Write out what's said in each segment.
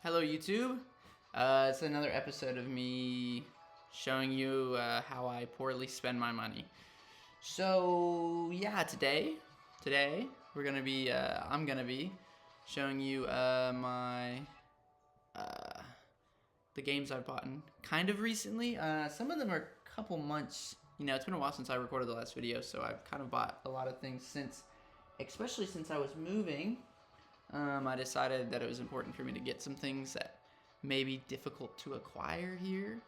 Hello YouTube. It's another episode of me showing you how I poorly spend my money. So yeah, today I'm gonna be showing you the games I've bought kind of recently. Some of them are a couple months. You know, it's been a while since I recorded the last video, so I've kind of bought a lot of things since, especially since I was moving. I decided that it was important for me to get some things that may be difficult to acquire here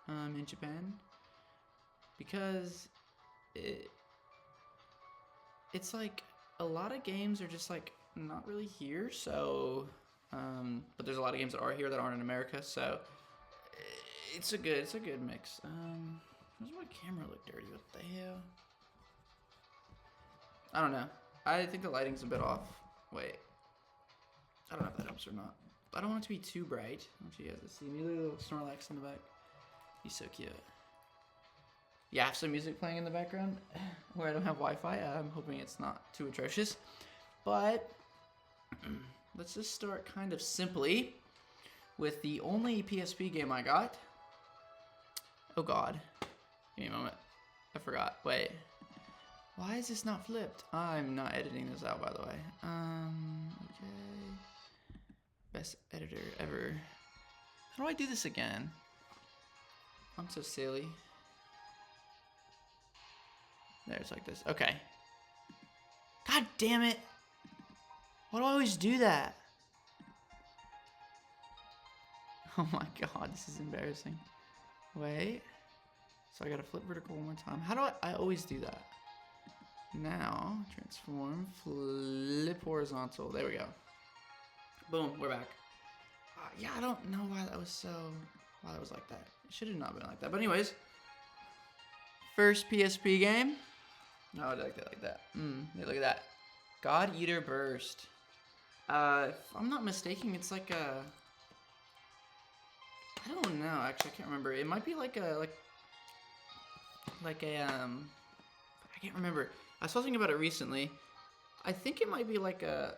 in Japan, because it's like a lot of games are just like not really here. So, but there's a lot of games that are here that aren't in America. So it's a good mix. Does my camera look dirty? What the hell? I don't know. I think the lighting's a bit off. Wait. I don't know if that helps or not. I don't want it to be too bright. I want you guys to see me. Look at a little Snorlax in the back. He's so cute. Yeah, I have some music playing in the background where I don't have Wi-Fi. I'm hoping it's not too atrocious. But let's just start kind of simply with the only PSP game I got. Oh god. Give me a moment. I forgot. Wait. Why is this not flipped? I'm not editing this out, by the way. Okay. Best editor ever. How do I do this again? I'm so silly. There, it's like this. Okay. God damn it. Why do I always do that? Oh my god, this is embarrassing. Wait. So I gotta flip vertical one more time. How do I always do that. Now, transform, flip horizontal. There we go. Boom, we're back. Yeah, I don't know why that was like that. It should have not been like that. But anyways, first PSP game. No, I like that. Yeah, look at that. God Eater Burst. If I'm not mistaken, it's like a... I don't know, actually, I can't remember. It might be like a, I can't remember. I saw something about it recently. I think it might be like a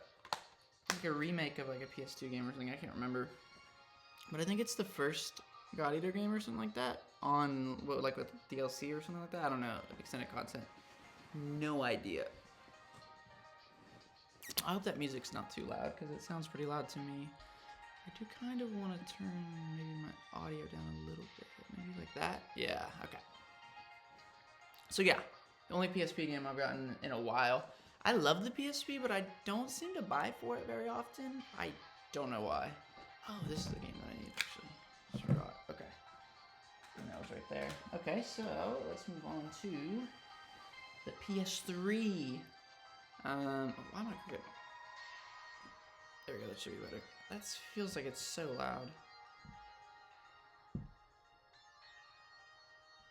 remake of like a PS2 game or something. I can't remember. But I think it's the first God Eater game or something like that on like with DLC or something like that. I don't know. Extended content. No idea. I hope that music's not too loud because it sounds pretty loud to me. I do kind of want to turn maybe my audio down a little bit. Maybe like that. Yeah, okay. So yeah, the only PSP game I've gotten in a while. I love the PSP, but I don't seem to buy for it very often. I don't know why. Oh, this is the game that I need, actually. Just forgot. Okay. And that was right there. Okay, so let's move on to the PS3. Why am I crooked? There we go, that should be better. That feels like it's so loud.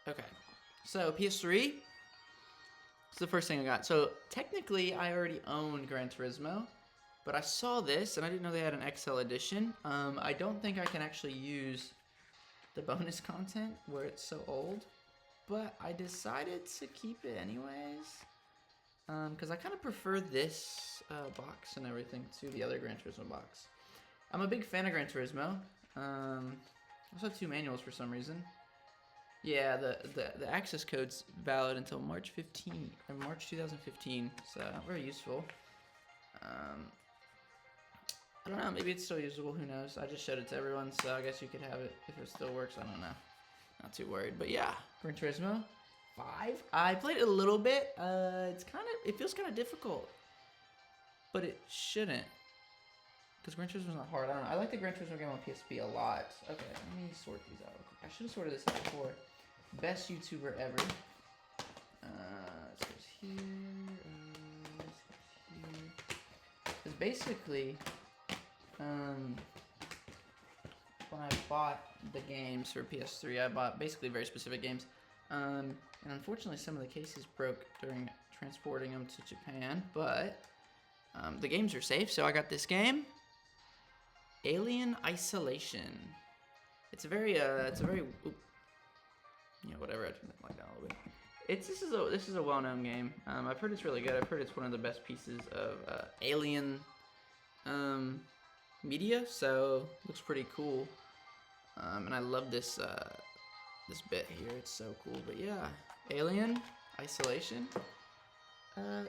Okay, so PS3. It's the first thing I got. So technically, I already owned Gran Turismo, but I saw this and I didn't know they had an XL edition. I don't think I can actually use the bonus content where it's so old, but I decided to keep it anyways, because I kind of prefer this box and everything to the other Gran Turismo box. I'm a big fan of Gran Turismo. I also have 2 manuals for some reason. Yeah, the access code's valid until March 2015, so not very useful. I don't know, maybe it's still usable, who knows. I just showed it to everyone, so I guess you could have it if it still works, I don't know. Not too worried, but yeah, Gran Turismo 5. I played it a little bit. It feels kind of difficult, but it shouldn't, because Gran Turismo's not hard. I don't know. I like the Gran Turismo game on PSP a lot. Okay, let me sort these out real quick. I should have sorted this out before. Best YouTuber ever. This goes here. This goes here. Because basically, when I bought the games for PS3, I bought basically very specific games. And unfortunately, some of the cases broke during transporting them to Japan. But the games are safe, so I got this game. Alien Isolation. It's a very, whatever. I turned it like that a little bit. This is a well-known game. I've heard it's really good. I've heard it's one of the best pieces of alien media, so looks pretty cool. And I love this this bit here. It's so cool. But yeah, Alien Isolation.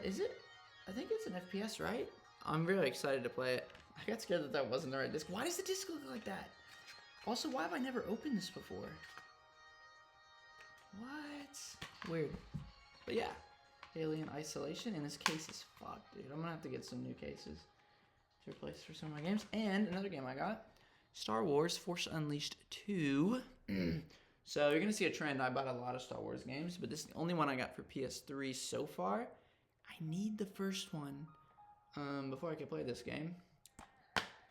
Is it? I think it's an FPS, right? I'm really excited to play it. I got scared that that wasn't the right disc. Why does the disc look like that? Also, why have I never opened this before? What? Weird. But yeah, Alien Isolation. And this case is fucked, dude. I'm gonna have to get some new cases to replace for some of my games. And another game I got, Star Wars Force Unleashed 2. So you're gonna see a trend. I bought a lot of Star Wars games, but this is the only one I got for PS3 so far. I need the first one before I can play this game.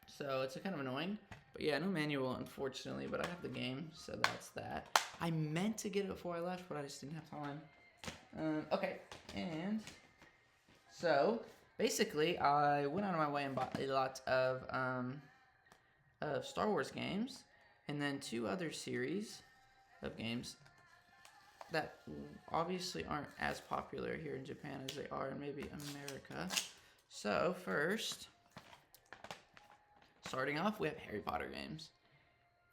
So it's kind of annoying. But yeah, no manual, unfortunately, but I have the game, so that's that. I meant to get it before I left, but I just didn't have time. Okay, and so basically, I went out of my way and bought a lot of Star Wars games, and then 2 other series of games that obviously aren't as popular here in Japan as they are in maybe America. So first, starting off, we have Harry Potter games.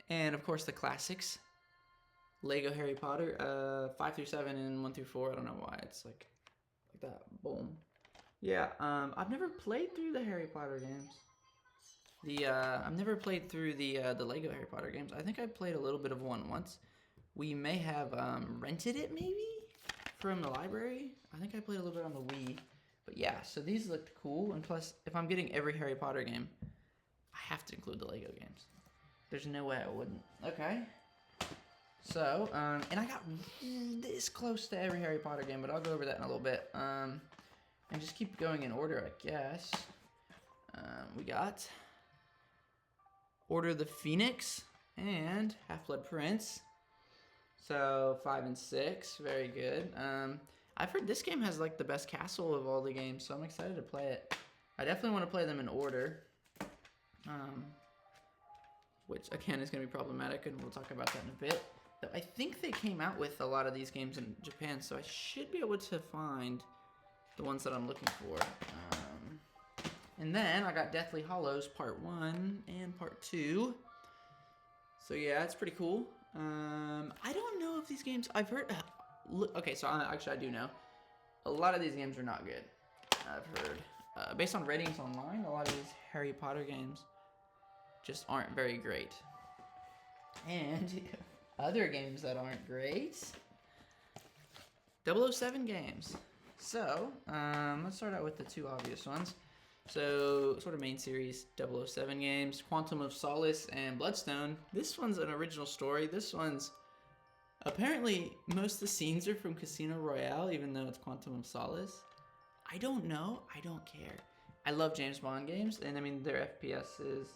And of course the classics. Lego Harry Potter, 5 through 7 and 1 through 4. I don't know why it's like that. Boom. Yeah, I've never played through the Harry Potter games. I've never played through the Lego Harry Potter games. I think I played a little bit of one once. We may have rented it maybe from the library. I think I played a little bit on the Wii. But yeah, so these looked cool. And plus, if I'm getting every Harry Potter game, I have to include the Lego games. There's no way I wouldn't. Okay. So, and I got this close to every Harry Potter game, but I'll go over that in a little bit. And just keep going in order, I guess. We got Order of the Phoenix and Half-Blood Prince. So 5 and 6, very good. I've heard this game has like the best castle of all the games, so I'm excited to play it. I definitely want to play them in order, which again is going to be problematic, and we'll talk about that in a bit. But I think they came out with a lot of these games in Japan, so I should be able to find the ones that I'm looking for. And then I got Deathly Hallows Part 1 and Part 2. So yeah, it's pretty cool. I don't know if these games, I've heard, okay, so actually I do know. A lot of these games are not good. I've heard, based on ratings online, a lot of these Harry Potter games just aren't very great. And other games that aren't great, 007 games. So, let's start out with the 2 obvious ones. So, sort of main series, 007 games, Quantum of Solace and Bloodstone. This one's an original story. This one's, apparently, most of the scenes are from Casino Royale, even though it's Quantum of Solace. I don't know. I don't care. I love James Bond games, and I mean, they're FPSs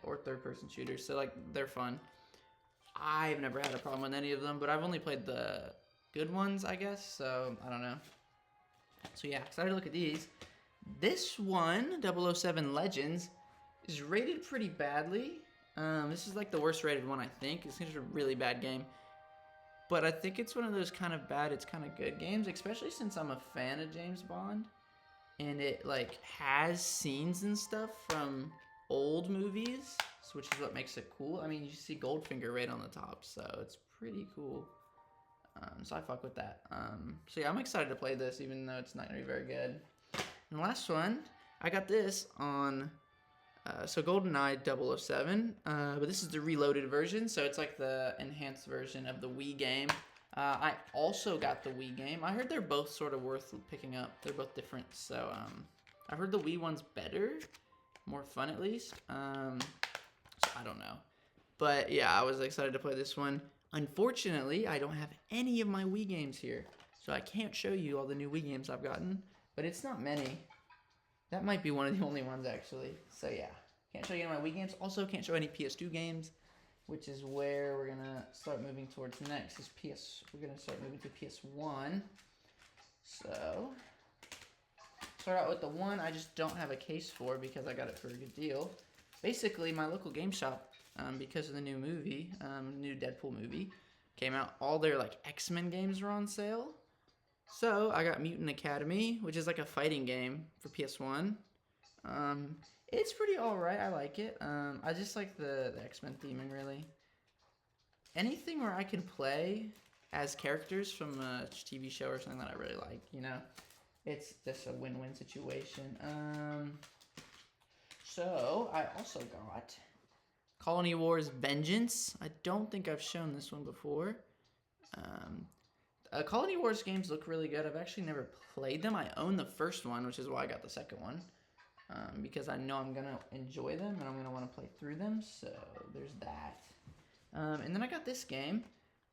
or third-person shooters, so, like, they're fun. I've never had a problem with any of them, but I've only played the good ones, I guess, so I don't know. So, yeah, excited to look at these. This one, 007 Legends, is rated pretty badly. This is like the worst rated one, I think. It's just a really bad game. But I think it's one of those kind of bad, it's kind of good games, especially since I'm a fan of James Bond. And it like has scenes and stuff from old movies, which is what makes it cool. I mean, you see Goldfinger right on the top, so it's pretty cool. So I fuck with that. So yeah, I'm excited to play this, even though it's not going to be very good. And the last one, I got this on, so GoldenEye 007, but this is the reloaded version, so it's like the enhanced version of the Wii game. I also got the Wii game. I heard they're both sort of worth picking up. They're both different, so I heard the Wii one's better, more fun at least. So I don't know. But yeah, I was excited to play this one. Unfortunately, I don't have any of my Wii games here, so I can't show you all the new Wii games I've gotten. But it's not many. That might be one of the only ones, actually. So, yeah. Can't show you any of my Wii games. Also, can't show any PS2 games, which is where we're going to start moving towards next. We're going to start moving to PS1. So, start out with the one I just don't have a case for because I got it for a good deal. Basically, my local game shop, because of the new movie, new Deadpool movie, came out. All their, like, X-Men games are on sale. So, I got Mutant Academy, which is like a fighting game for PS1. It's pretty alright. I like it. I just like the X-Men theming, really. Anything where I can play as characters from a TV show or something that I really like, you know? It's just a win-win situation. So, I also got Colony Wars Vengeance. I don't think I've shown this one before. Colony Wars games look really good. I've actually never played them. I own the first one, which is why I got the second one. Because I know I'm going to enjoy them and I'm going to want to play through them. So, there's that. And then I got this game.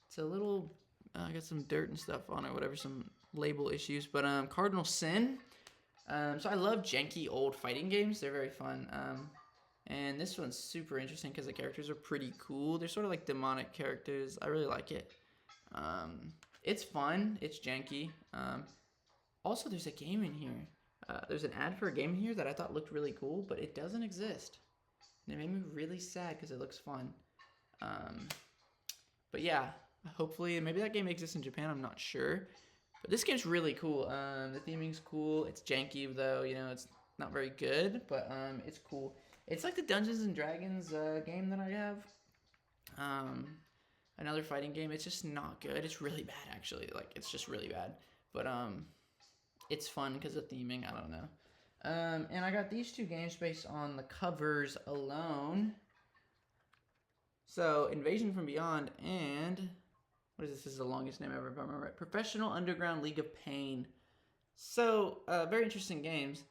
It's a little... I got some dirt and stuff on it, whatever, some label issues. But Cardinal Sin. So I love janky old fighting games. They're very fun. And this one's super interesting because the characters are pretty cool. They're sort of like demonic characters. I really like it. It's fun. It's janky. Also, there's a game in here. There's an ad for a game in here that I thought looked really cool, but it doesn't exist. And it made me really sad because it looks fun. But yeah, hopefully, maybe that game exists in Japan. I'm not sure. But this game's really cool. The theming's cool. It's janky, though. You know, it's not very good, but it's cool. It's like the Dungeons and Dragons game that I have. Another fighting game. It's just not good. It's really bad, actually. Like, it's just really bad. But it's fun because of theming. I don't know. And I got these two games based on the covers alone. So, Invasion from Beyond and... What is this? This is the longest name ever, if I remember right. Professional Underground League of Pain. So, very interesting games.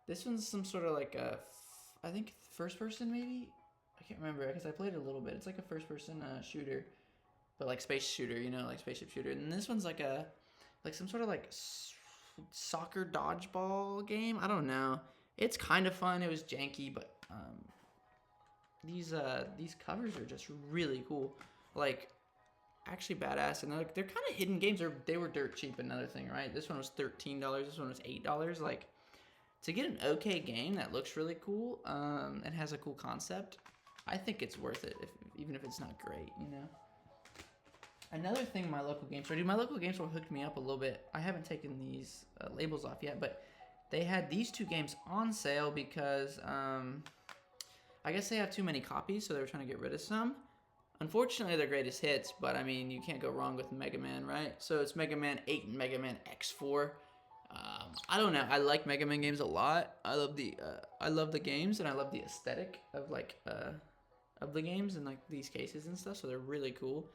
This one's some sort of like a... I think first person, maybe? I can't remember, because I played it a little bit. It's like a first person shooter. But like space shooter, you know, like spaceship shooter. And this one's like a... Like some sort of like soccer dodgeball game? I don't know. It's kind of fun. It was janky, but... These covers are just really cool. Like, actually badass. And they're kind of hidden games. They were dirt cheap, another thing, right? This one was $13. This one was $8. Like, to get an okay game that looks really cool and has a cool concept, I think it's worth it, even if it's not great, you know? Another thing my local game store, my local game store hooked me up a little bit. I haven't taken these labels off yet, but they had these two games on sale because... I guess they have too many copies, so they were trying to get rid of some. Unfortunately, they're greatest hits, but I mean, you can't go wrong with Mega Man, right? So it's Mega Man 8 and Mega Man X4. I don't know. I like Mega Man games a lot. I love the games, and I love the aesthetic of like of the games and like these cases and stuff. So they're really cool.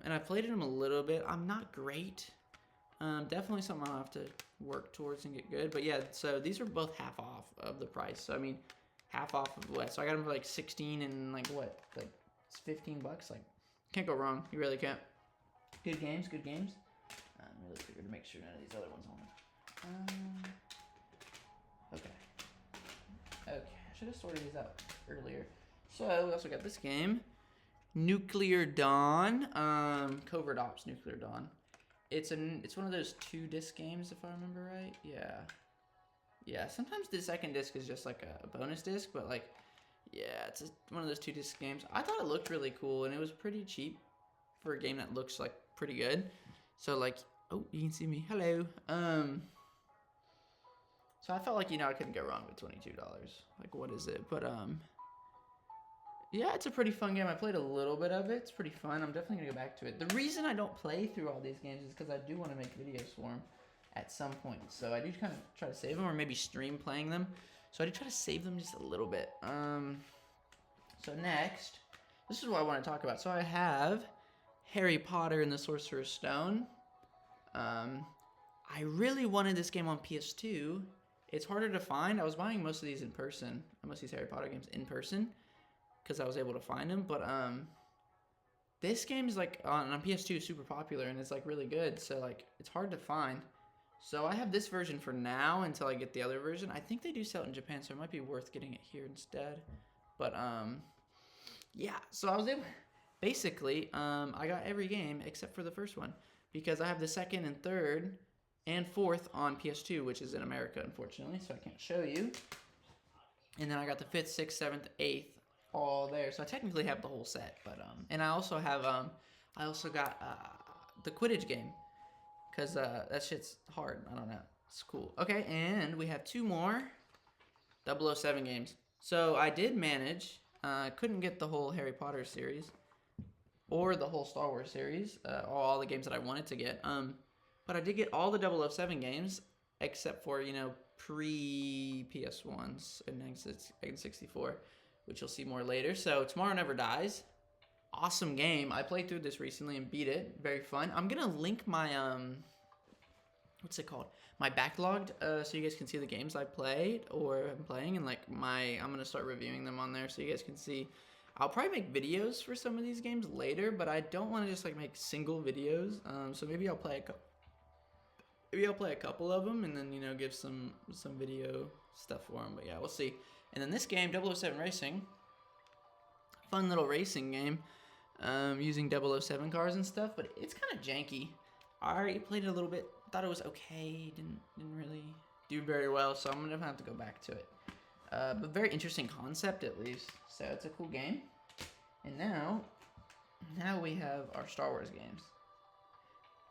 And I played them a little bit. I'm not great. Definitely something I'll have to work towards and get good. But yeah, so these are both half off of the price. So I mean. Half off of what? So I got them for like 16 and like what? Like it's $15. Like can't go wrong. You really can't. Good games, good games. I'm really figured to make sure none of these other ones on. Okay. Okay. I should have sorted these out earlier. So we also got this game, Nuclear Dawn. Covert Ops Nuclear Dawn. It's one of those 2-disc games if I remember right. Yeah. Yeah, sometimes the second disc is just like a bonus disc, but like, yeah, it's one of those 2-disc games. I thought it looked really cool, and it was pretty cheap for a game that looks like pretty good. So like, oh, you can see me. Hello. So I felt like, you know, I couldn't go wrong with $22. Like, what is it? But yeah, it's a pretty fun game. I played a little bit of it. It's pretty fun. I'm definitely gonna go back to it. The reason I don't play through all these games is because I do want to make videos for them. At some point, so I do kind of try to save them or maybe stream playing them. So I do try to save them just a little bit. So next, this is what I want to talk about. So I have Harry Potter and the Sorcerer's Stone. I really wanted this game on PS2. It's harder to find. I was buying most of these in person. Most of these Harry Potter games in person because I was able to find them. But this game is like on PS2 super popular and it's like really good. So like it's hard to find. So I have this version for now until I get the other version. I think they do sell it in Japan, so it might be worth getting it here instead. But yeah. So I was able. Basically, I got every game except for the first one because I have the second and third and fourth on PS2, which is in America, unfortunately, so I can't show you. And then I got the 5th, 6th, 7th, 8th all there, so I technically have the whole set. But and I also have I also got the Quidditch game. Because that shit's hard. I don't know. It's cool. Okay, and we have 2 more 007 games. So I did manage. Couldn't get the whole Harry Potter series or the whole Star Wars series, all the games that I wanted to get. But I did get all the 007 games except for, you know, pre-PS1s and n64, which you'll see more later. So Tomorrow Never Dies. Awesome game. I played through this recently and beat it. Very fun. I'm going to link my, what's it called? My backlogged, so you guys can see the games I played or am playing, and like I'm going to start reviewing them on there so you guys can see. I'll probably make videos for some of these games later, but I don't want to just like make single videos. So maybe I'll play a couple of them and then, you know, give some video stuff for them. But yeah, we'll see. And then this game, 007 Racing, fun little racing game, using 007 cars and stuff, but it's kind of janky. I already played it a little bit, thought it was okay, didn't really do very well, so I'm gonna have to go back to it. But very interesting concept at least, so it's a cool game. And now we have our Star Wars games.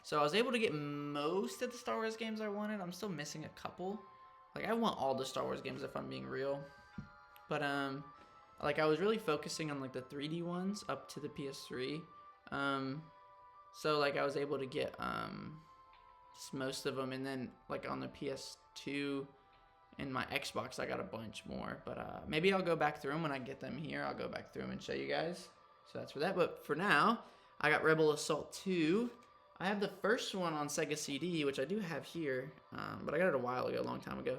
So I was able to get most of the Star Wars games I wanted. I'm still missing a couple. Like, I want all the Star Wars games if I'm being real. But, like, I was really focusing on, like, the 3D ones up to the PS3. So, like, I was able to get, just most of them. And then, like, on the PS2 and my Xbox, I got a bunch more. But, maybe I'll go back through them when I get them here. I'll go back through them and show you guys. So that's for that. But for now, I got Rebel Assault 2. I have the first one on Sega CD, which I do have here, but I got it a while ago, a long time ago.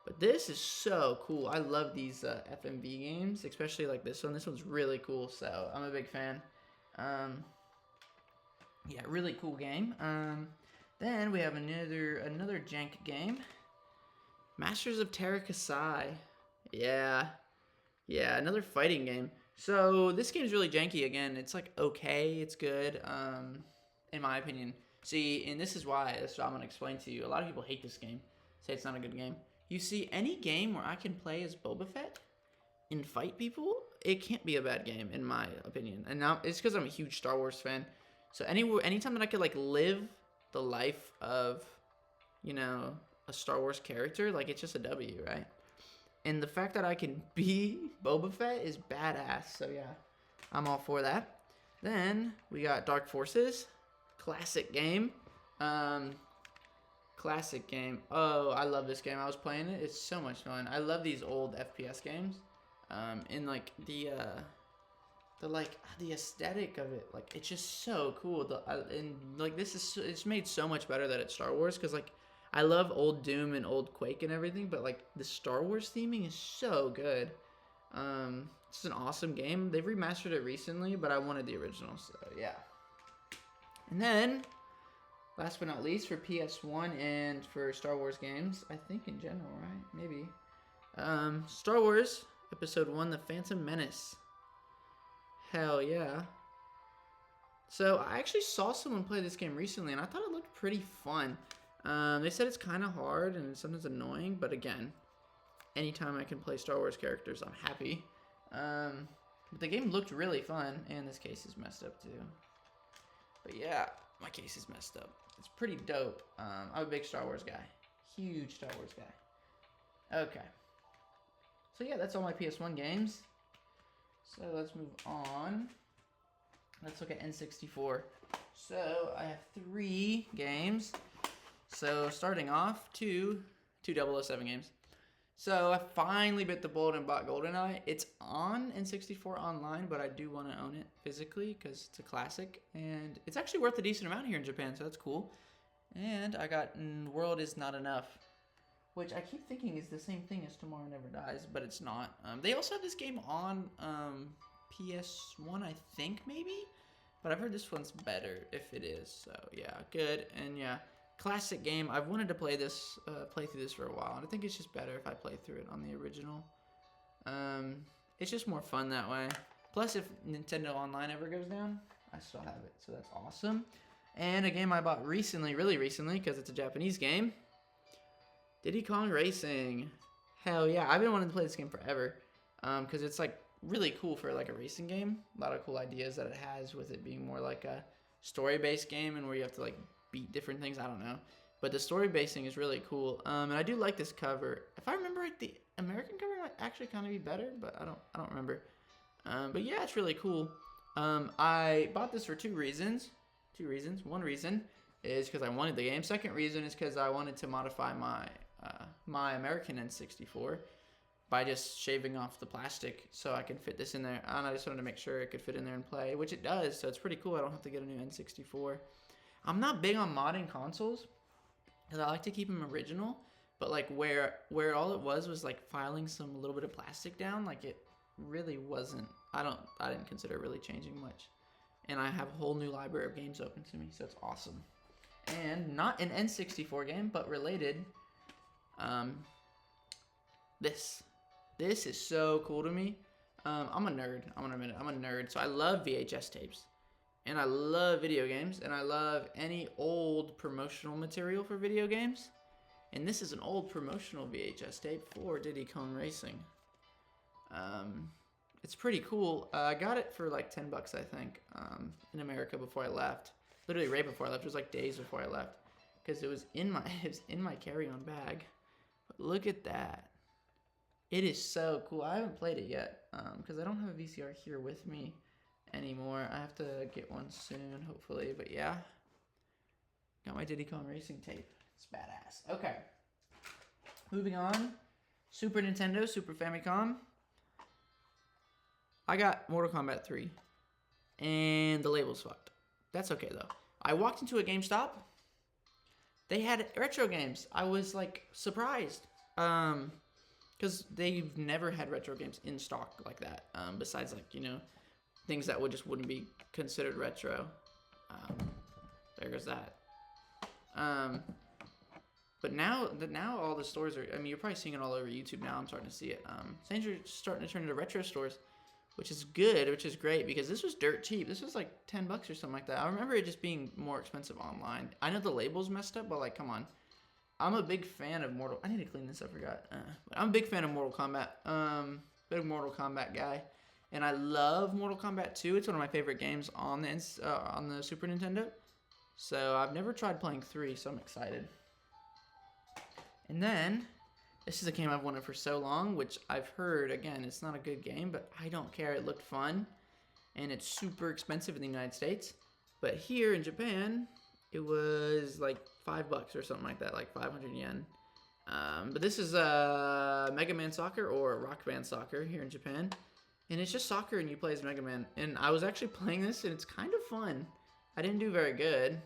But this is so cool. I love these FMV games, especially like this one. This one's really cool, so I'm a big fan. Yeah, really cool game. Then we have another jank game, Masters of Terra Kasai. Yeah, another fighting game. So this game's really janky again. It's like okay, it's good. In my opinion. See, and this is why I'm going to explain to you. A lot of people hate this game, say it's not a good game. You see, any game where I can play as Boba Fett and fight people, it can't be a bad game, in my opinion. And now, it's because I'm a huge Star Wars fan. So anytime that I could, like, live the life of, you know, a Star Wars character, like, it's just a W, right? And the fact that I can be Boba Fett is badass. So, yeah, I'm all for that. Then, we got Dark Forces. Classic game. Classic game. Oh, I love this game. I was playing it. It's so much fun. I love these old FPS games. And like the aesthetic of it, like it's just so cool. And like it's made so much better that it's Star Wars, because like I love old Doom and old Quake and everything, but like the Star Wars theming is so good. It's an awesome game. They've remastered it recently, but I wanted the original, so yeah. And then, last but not least, for PS1 and for Star Wars games, I think in general, right? Maybe. Star Wars Episode 1, The Phantom Menace. Hell yeah. So, I actually saw someone play this game recently, and I thought it looked pretty fun. They said it's kind of hard and sometimes annoying, but again, anytime I can play Star Wars characters, I'm happy. But the game looked really fun, and this case is messed up too. But yeah, my case is messed up. It's pretty dope. I'm a big Star Wars guy. Huge Star Wars guy. Okay. So yeah, that's all my PS1 games. So let's move on. Let's look at N64. So I have 3 games. So starting off, two 007 games. So I finally bit the bullet and bought GoldenEye. It's on N64 online, but I do want to own it physically because it's a classic. And it's actually worth a decent amount here in Japan, so that's cool. And I got World Is Not Enough, which I keep thinking is the same thing as Tomorrow Never Dies, but it's not. They also have this game on PS1, I think, maybe? But I've heard this one's better if it is. So yeah, good. And yeah, classic game. I've wanted to play through this for a while, and I think it's just better if I play through it on the original. It's just more fun that way. Plus, if Nintendo Online ever goes down, I still have it, so that's awesome. And a game I bought recently, really recently, because it's a Japanese game, Diddy Kong Racing. Hell yeah, I've been wanting to play this game forever, because it's like really cool for like a racing game. A lot of cool ideas that it has with it being more like a story-based game and where you have to like beat different things. I don't know, But the story basing is really cool. And I do like this cover. If I remember right, the American cover might actually kind of be better, but I don't remember. But yeah, it's really cool. I bought this for two reasons. One reason is because I wanted the game. Second reason is because I wanted to modify my American N64 by just shaving off the plastic so I can fit this in there. And I just wanted to make sure it could fit in there and play, which it does. So it's pretty cool. I don't have to get a new N64. I'm not big on modding consoles because I like to keep them original. But like where all it was like filing some little bit of plastic down, like it really wasn't. I didn't consider really changing much. And I have a whole new library of games open to me, so it's awesome. And not an N64 game, but related. This is so cool to me. I'm a nerd. I'm gonna admit it. I'm a nerd, so I love VHS tapes, and I love video games, and I love any old promotional material for video games. And this is an old promotional VHS tape for Diddy Kong Racing. It's pretty cool. I got it for like $10, I think, in America before I left. Literally right before I left. It was like days before I left, because it was in my carry-on bag. But look at that. It is so cool. I haven't played it yet because I don't have a VCR here with me anymore. I have to get one soon, hopefully. But yeah, got my Diddy Kong Racing tape. It's badass. Okay, moving on. Super Nintendo, Super Famicom. I got Mortal Kombat 3, and the label's fucked. That's okay, though. I walked into a GameStop. They had retro games. I was, like, surprised. Because they've never had retro games in stock like that. Besides, like, you know, things that wouldn't be considered retro. There goes that. But now all the stores are, I mean, you're probably seeing it all over YouTube now. I'm starting to see it. Things are starting to turn into retro stores, which is good, which is great, because this was dirt cheap. This was like $10 or something like that. I remember it just being more expensive online. I know the label's messed up, but like, come on. I'm a big fan of I need to clean this, I forgot. But I'm a big fan of Mortal Kombat. Big Mortal Kombat guy. And I love Mortal Kombat 2. It's one of my favorite games on the Super Nintendo. So I've never tried playing 3, so I'm excited. And then, this is a game I've wanted for so long, which I've heard, again, it's not a good game, but I don't care. It looked fun. And it's super expensive in the United States. But here in Japan, it was like $5 or something like that, like 500 yen. But this is Mega Man Soccer or Rock Band Soccer here in Japan. And it's just soccer and you play as Mega Man. And I was actually playing this and it's kind of fun. I didn't do very good,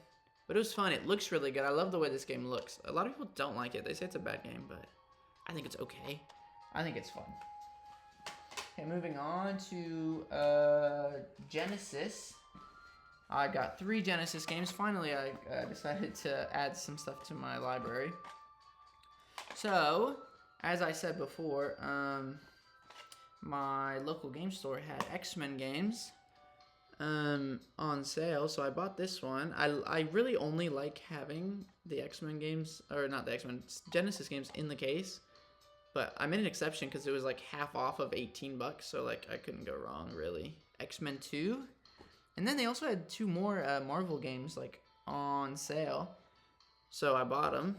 but it was fun. It looks really good. I love the way this game looks. A lot of people don't like it. They say it's a bad game, but I think it's okay. I think it's fun. Okay, moving on to Genesis. I got 3 Genesis games. Finally, I decided to add some stuff to my library. So, as I said before, my local game store had X-Men games on sale, so I bought this one. I really only like having the X-Men games, or not the X-Men, Genesis games in the case. But I made an exception because it was like half off of $18, so like I couldn't go wrong, really. X-Men 2. And then they also had 2 more Marvel games like on sale, so I bought them.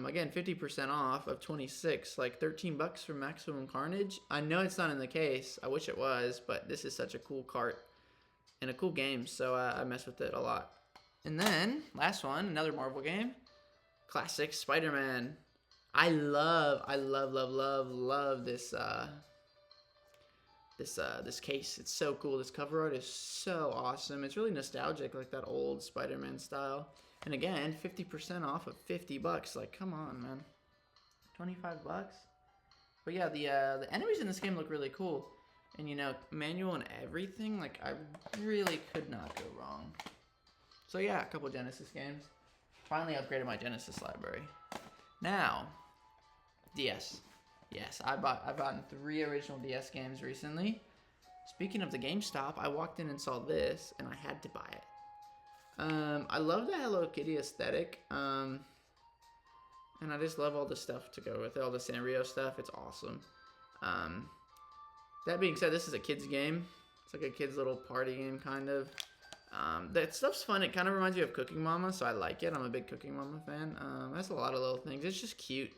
Again, 50% off of 26, like $13 for Maximum Carnage. I know it's not in the case. I wish it was, but this is such a cool cart and a cool game, so I mess with it a lot. And then last one, another Marvel game, classic Spider-Man. I love this. This case. It's so cool. This cover art is so awesome. It's really nostalgic, like that old Spider-Man style. And again, 50% off of $50. Like, come on, man. $25. But yeah, the enemies in this game look really cool. And you know, manual and everything. Like, I really could not go wrong. So yeah, a couple Genesis games. Finally upgraded my Genesis library. Now, DS. Yes, I've gotten 3 original DS games recently. Speaking of the GameStop, I walked in and saw this, and I had to buy it. I love the Hello Kitty aesthetic, and I just love all the stuff to go with it, all the Sanrio stuff. It's awesome. That being said, this is a kid's game. It's like a kid's little party game, kind of. That stuff's fun. It kind of reminds me of Cooking Mama, so I like it. I'm a big Cooking Mama fan. That's a lot of little things. It's just cute,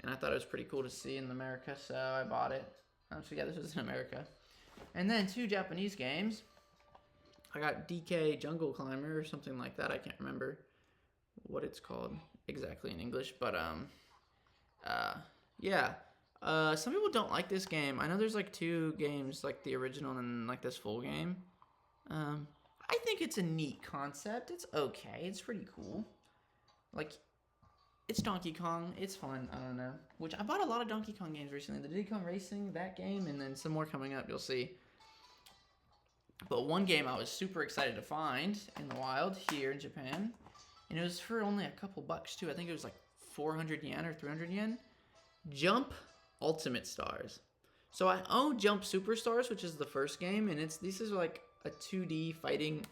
and I thought it was pretty cool to see in America, so I bought it. So yeah, this was in America. And then 2 Japanese games. I got DK Jungle Climber or something like that. I can't remember what it's called exactly in English, but yeah. Some people don't like this game. I know there's like 2 games, like the original and like this full game. I think it's a neat concept. It's okay. It's pretty cool. Like, it's Donkey Kong. It's fun. I don't know. Which I bought a lot of Donkey Kong games recently. The Diddy Kong Racing, that game, and then some more coming up. You'll see. But one game I was super excited to find in the wild here in Japan, and it was for only a couple bucks too. I think it was like 400 yen or 300 yen. Jump Ultimate Stars. So I own Jump Superstars, which is the first game, and this is like a 2D fighting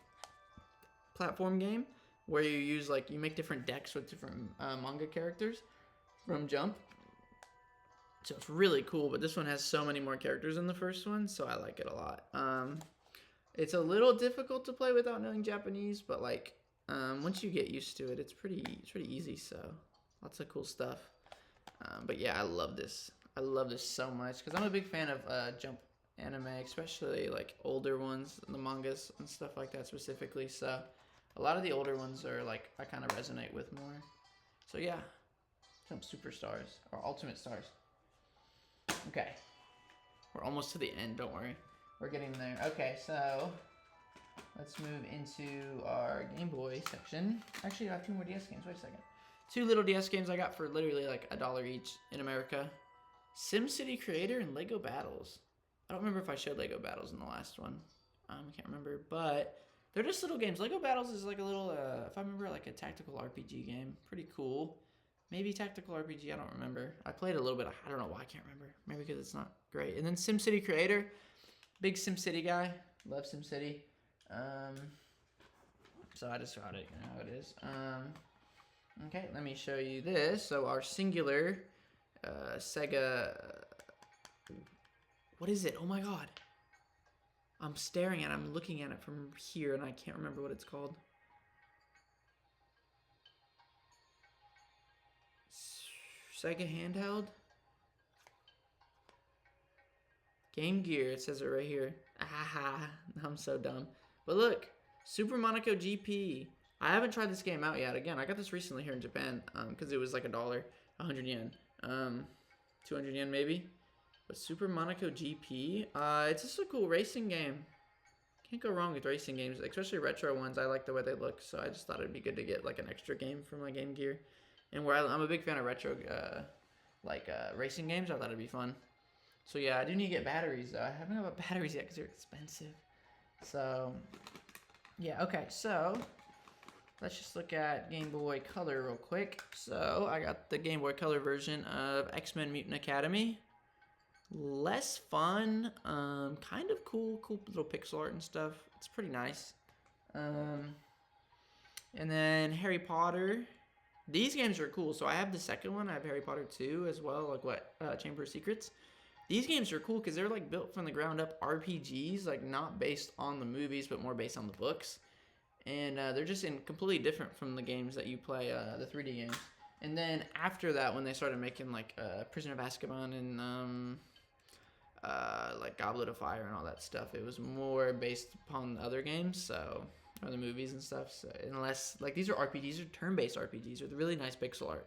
platform game where you use you make different decks with different manga characters from Jump. So it's really cool, but this one has so many more characters than the first one, so I like it a lot. It's a little difficult to play without knowing Japanese, but once you get used to it, it's pretty easy. So lots of cool stuff. But yeah, I love this. I love this so much because I'm a big fan of Jump anime, especially like older ones, the mangas and stuff like that specifically. So a lot of the older ones are I kind of resonate with more. So yeah, Jump Superstars or Ultimate Stars. Okay, we're almost to the end. Don't worry, we're getting there. Okay, so let's move into our Game Boy section. Actually, I have 2 more DS games. Wait a second. 2 little DS games I got for literally like $1 each in America. SimCity Creator and Lego Battles. I don't remember if I showed Lego Battles in the last one. I can't remember, but they're just little games. Lego Battles is like a little, if I remember, like a tactical RPG game. Pretty cool. Maybe tactical RPG, I don't remember. I played a little bit. I don't know why I can't remember. Maybe because it's not great. And then SimCity Creator. Big SimCity guy. Love SimCity. So I just got it. You know how it is. Okay, let me show you this. So our singular Sega... What is it? Oh my god. I'm staring at it. I'm looking at it from here, and I can't remember what it's called. Sega handheld? Game Gear. It says it right here. Ah, I'm so dumb. But look. Super Monaco GP. I haven't tried this game out yet. Again, I got this recently here in Japan because it was like $1, 100 yen. 200 yen maybe. But Super Monaco GP, it's just a cool racing game. Can't go wrong with racing games, especially retro ones. I like the way they look, so I just thought it'd be good to get like an extra game for my Game Gear. And where I'm a big fan of retro, racing games, I thought it'd be fun. So yeah, I do need to get batteries though. I haven't got batteries yet because they're expensive. So yeah, okay. So let's just look at Game Boy Color real quick. So I got the Game Boy Color version of X-Men Mutant Academy. Less fun, kind of cool little pixel art and stuff. It's pretty nice. And then Harry Potter. These games are cool. So I have the second one. I have Harry Potter 2 as well, Chamber of Secrets. These games are cool because they're like built from the ground up RPGs, like not based on the movies, but more based on the books. And they're just completely different from the games that you play, the 3D games. And then after that, when they started making like Prisoner of Azkaban and like Goblet of Fire and all that stuff, it was more based upon the other games, or the movies and stuff. So unless like these are RPGs, these are turn-based RPGs with really nice pixel art,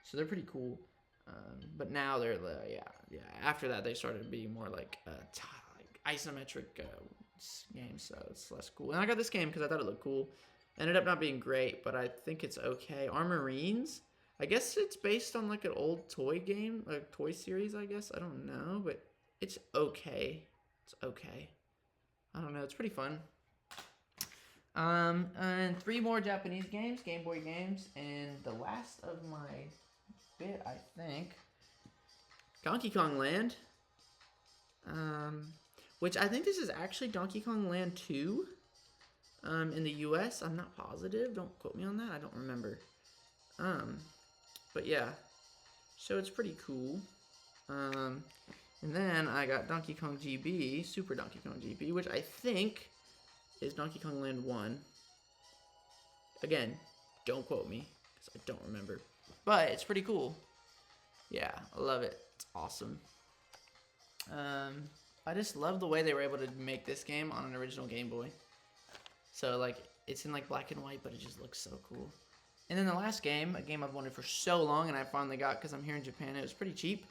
so they're pretty cool. But now they're after that they started being more like isometric games, so it's less cool. And I got this game because I thought it looked cool. Ended up not being great, but I think it's okay. Armorines. I guess it's based on like an old toy game, like toy series, I guess. I don't know, but it's okay. It's okay. I don't know. It's pretty fun. And 3 more Japanese games, Game Boy games, and the last of my bit, I think, Donkey Kong Land. Which I think this is actually Donkey Kong Land 2. In the US, I'm not positive. Don't quote me on that. I don't remember. But yeah, so it's pretty cool. And then I got Donkey Kong GB, Super Donkey Kong GB, which I think is Donkey Kong Land 1. Again, don't quote me, because I don't remember. But it's pretty cool. Yeah, I love it. It's awesome. I just love the way they were able to make this game on an original Game Boy. So, like, it's in, like, black and white, but it just looks so cool. And then the last game, a game I've wanted for so long, and I finally got because I'm here in Japan. It was pretty cheap.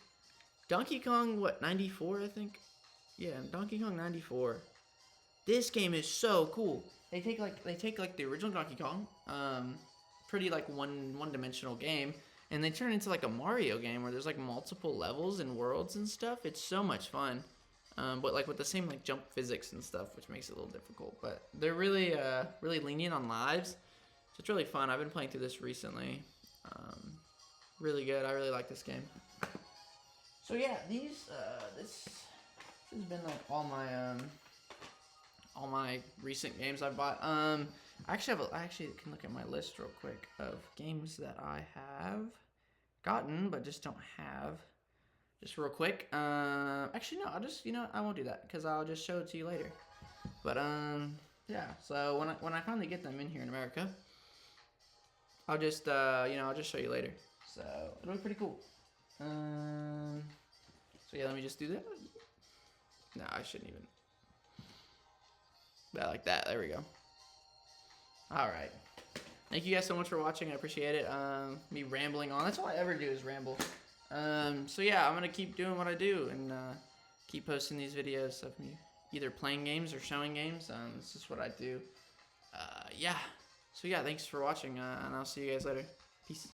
Donkey Kong, what, 94, I think? Yeah, Donkey Kong 94. This game is so cool. They take like the original Donkey Kong, pretty like one-dimensional game, and they turn it into like a Mario game where there's like multiple levels and worlds and stuff. It's so much fun, but like with the same like jump physics and stuff, which makes it a little difficult. But they're really really lenient on lives, so it's really fun. I've been playing through this recently. Really good. I really like this game. So yeah, this has been like all my recent games I've bought. I actually can look at my list real quick of games that I have gotten but just don't have. Just real quick. Actually no, I'll just I won't do that because I'll just show it to you later. But yeah. So when I finally get them in here in America, I'll just I'll just show you later. So it'll be pretty cool. So yeah, let me just do that. No, I shouldn't even. Yeah, like that. There we go. All right. Thank you guys so much for watching. I appreciate it. Me rambling on. That's all I ever do is ramble. So yeah, I'm gonna keep doing what I do and keep posting these videos of me either playing games or showing games. This is what I do. Yeah. So yeah, thanks for watching, and I'll see you guys later. Peace.